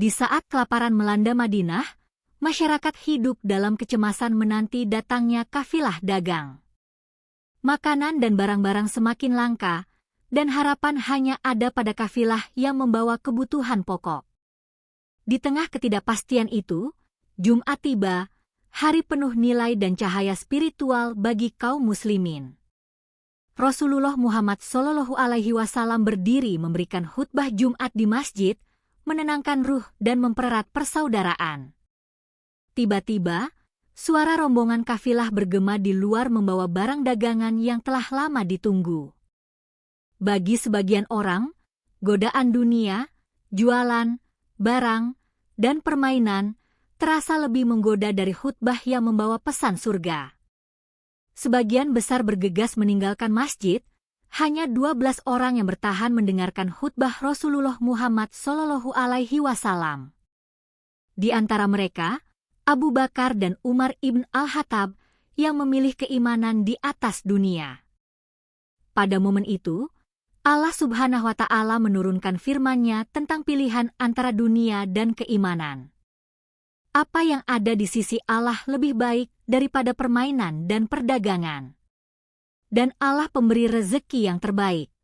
Di saat kelaparan melanda Madinah, masyarakat hidup dalam kecemasan menanti datangnya kafilah dagang. Makanan dan barang-barang semakin langka, dan harapan hanya ada pada kafilah yang membawa kebutuhan pokok. Di tengah ketidakpastian itu, Jumat tiba, hari penuh nilai dan cahaya spiritual bagi kaum muslimin. Rasulullah Muhammad SAW berdiri memberikan khutbah Jumat di masjid, menenangkan ruh dan mempererat persaudaraan. Tiba-tiba, suara rombongan kafilah bergema di luar membawa barang dagangan yang telah lama ditunggu. Bagi sebagian orang, godaan dunia, jualan, barang, dan permainan terasa lebih menggoda dari khutbah yang membawa pesan surga. Sebagian besar bergegas meninggalkan masjid, hanya 12 orang yang bertahan mendengarkan khutbah Rasulullah Muhammad SAW. Di antara mereka, Abu Bakar dan Umar ibn al-Khattab yang memilih keimanan di atas dunia. Pada momen itu, Allah Subhanahu wa Ta'ala menurunkan firman-Nya tentang pilihan antara dunia dan keimanan. Apa yang ada di sisi Allah lebih baik daripada permainan dan perdagangan. Dan Allah pemberi rezeki yang terbaik.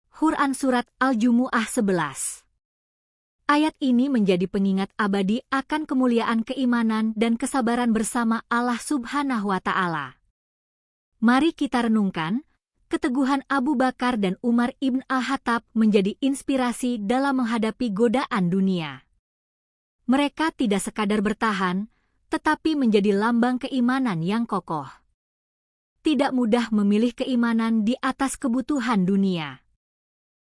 Quran Surat Al-Jumu'ah 11. Ayat ini menjadi pengingat abadi akan kemuliaan keimanan dan kesabaran bersama Allah Subhanahu wa Ta'ala. Mari kita renungkan, keteguhan Abu Bakar dan Umar ibn al-Khattab menjadi inspirasi dalam menghadapi godaan dunia. Mereka tidak sekadar bertahan, tetapi menjadi lambang keimanan yang kokoh. Tidak mudah memilih keimanan di atas kebutuhan dunia.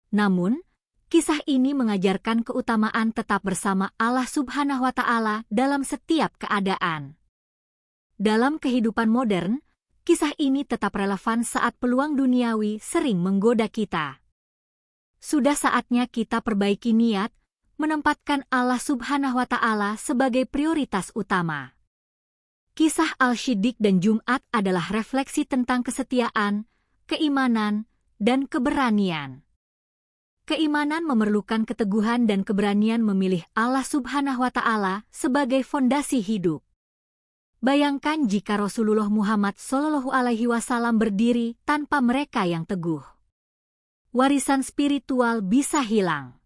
Namun, kisah ini mengajarkan keutamaan tetap bersama Allah Subhanahu wa Ta'ala dalam setiap keadaan. Dalam kehidupan modern, kisah ini tetap relevan saat peluang duniawi sering menggoda kita. Sudah saatnya kita perbaiki niat, menempatkan Allah Subhanahu wa Ta'ala sebagai prioritas utama. Kisah Al-Shiddiq dan Jumat adalah refleksi tentang kesetiaan, keimanan, dan keberanian. Keimanan memerlukan keteguhan dan keberanian memilih Allah Subhanahu wa Ta'ala sebagai fondasi hidup. Bayangkan jika Rasulullah Muhammad SAW berdiri tanpa mereka yang teguh. Warisan spiritual bisa hilang.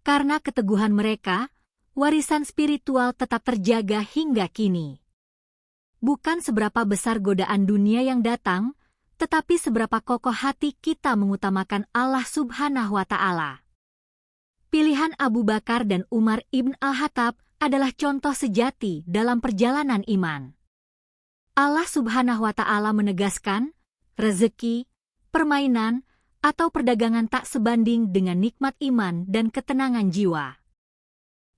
Karena keteguhan mereka, warisan spiritual tetap terjaga hingga kini. Bukan seberapa besar godaan dunia yang datang, tetapi seberapa kokoh hati kita mengutamakan Allah Subhanahu wa Ta'ala. Pilihan Abu Bakar dan Umar ibn al-Khattab adalah contoh sejati dalam perjalanan iman. Allah Subhanahu wa Ta'ala menegaskan, rezeki, permainan, atau perdagangan tak sebanding dengan nikmat iman dan ketenangan jiwa.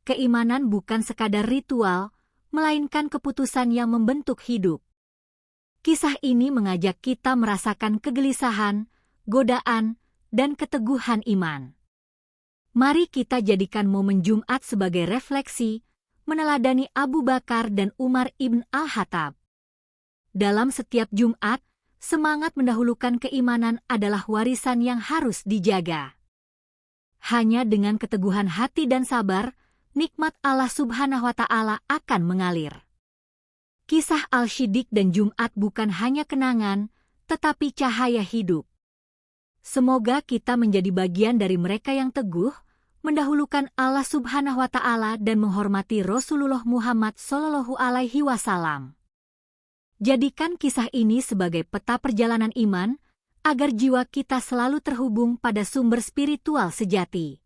Keimanan bukan sekadar ritual, melainkan keputusan yang membentuk hidup. Kisah ini mengajak kita merasakan kegelisahan, godaan, dan keteguhan iman. Mari kita jadikan momen Jumat sebagai refleksi, meneladani Abu Bakar dan Umar ibn al-Khattab. Dalam setiap Jumat, semangat mendahulukan keimanan adalah warisan yang harus dijaga. Hanya dengan keteguhan hati dan sabar, nikmat Allah Subhanahu wa Ta'ala akan mengalir. Kisah Al-Shiddiq dan Jumat bukan hanya kenangan, tetapi cahaya hidup. Semoga kita menjadi bagian dari mereka yang teguh, mendahulukan Allah Subhanahu wa Ta'ala dan menghormati Rasulullah Muhammad SAW. Jadikan kisah ini sebagai peta perjalanan iman, agar jiwa kita selalu terhubung pada sumber spiritual sejati.